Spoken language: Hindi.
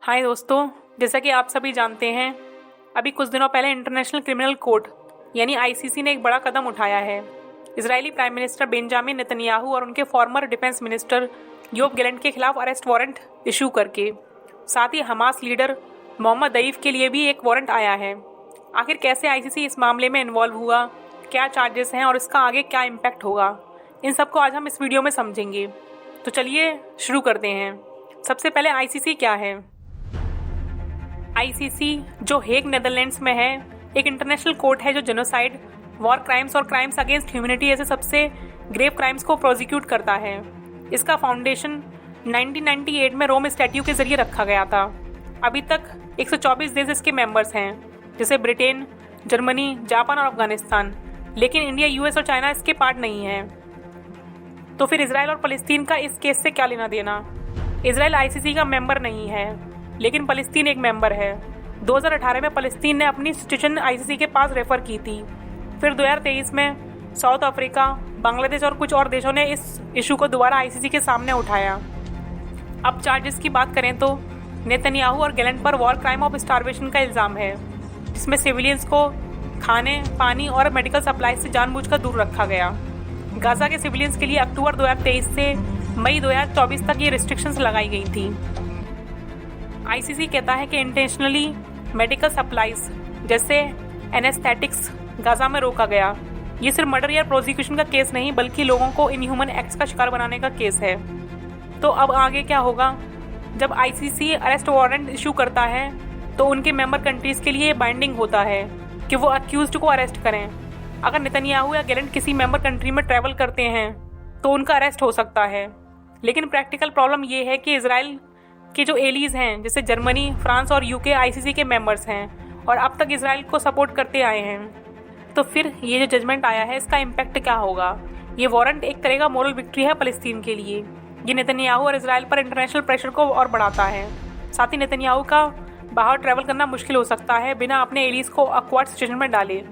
हाय दोस्तों, जैसा कि आप सभी जानते हैं, अभी कुछ दिनों पहले इंटरनेशनल क्रिमिनल कोर्ट यानी आईसीसी ने एक बड़ा कदम उठाया है। Israeli prime minister Benjamin Netanyahu और उनके farmer defence minister Yoav Gallant के खिलाफ अरेस्ट वारंट इशू करके, साथ ही हमास लीडर मोहम्मद दईफ के लिए भी एक वारंट आया है। आखिर कैसे आईसीसी इस मामले में इन्वॉल्व हुआ, क्या चार्जेस हैं और इसका आगे क्या इम्पैक्ट होगा, इन सबको आज हम इस वीडियो में समझेंगे। तो चलिए शुरू करते हैं। सबसे पहले आईसीसी क्या है। आईसीसी जो हेग नेदरलैंड्स में है, एक इंटरनेशनल कोर्ट है जो जेनोसाइड, वॉर क्राइम्स और क्राइम्स अगेंस्ट ह्यूमैनिटी ऐसे सबसे ग्रेव क्राइम्स को प्रोसिक्यूट करता है। इसका फाउंडेशन 1998 में रोम स्टैट्यू के जरिए रखा गया था। अभी तक 124 देश इसके मेंबर्स हैं, जैसे ब्रिटेन, जर्मनी, जापान और अफगानिस्तान, लेकिन इंडिया, यूएस और चाइना इसके पार्ट नहीं है। तो फिर इजराइल और फलस्तीन का इस केस से क्या लेना देना। इजराइल आईसीसी का मेंबर नहीं है, लेकिन फलस्तीन एक मेंबर है। 2018 में फलस्तीन ने अपनी सिचुएशन आईसीसी के पास रेफर की थी। फिर 2023 में साउथ अफ्रीका, बांग्लादेश और कुछ और देशों ने इस इशू को दोबारा आईसीसी के सामने उठाया। अब चार्जेस की बात करें तो नेतन्याहू और गैलेंट पर वॉर क्राइम ऑफ स्टारवेशन का इल्ज़ाम है, जिसमें सिविलियंस को खाने, पानी और मेडिकल सप्लाई से जानबूझकर दूर रखा गया। गाजा के सिविलियंस के लिए अक्टूबर 2023 से मई 2024 तक ये रिस्ट्रिक्शंस लगाई गई थी। आईसीसी कहता है कि इंटेंशनली मेडिकल सप्लाईज जैसे एनेस्थेटिक्स गाजा में रोका गया। ये सिर्फ मर्डर या प्रोसिक्यूशन का केस नहीं, बल्कि लोगों को इनह्यूमन एक्ट्स का शिकार बनाने का केस है। तो अब आगे क्या होगा। जब आईसीसी अरेस्ट वारंट इशू करता है तो उनके मेंबर कंट्रीज के लिए बाइंडिंग होता है कि वो अक्यूज्ड को अरेस्ट करें। अगर नेतन्याहू या गैलेंट किसी मेंबर कंट्री में ट्रैवल करते हैं तो उनका अरेस्ट हो सकता है। लेकिन प्रैक्टिकल प्रॉब्लम ये है कि इजराइल के जो एलीज हैं, जैसे जर्मनी, फ्रांस और यूके आईसीसी के मेंबर्स हैं और अब तक इजराइल को सपोर्ट करते आए हैं। तो फिर ये जो जजमेंट आया है, इसका इम्पैक्ट क्या होगा। ये वारंट एक तरह का मोरल विक्ट्री है फलस्तीन के लिए। ये नेतन्याहू और इजराइल पर इंटरनेशनल प्रेशर को और बढ़ाता है। साथ ही नेतन्याहू का बाहर ट्रैवल करना मुश्किल हो सकता है बिना अपने एलीज को ऑकवर्ड सिचुएशन में डाले।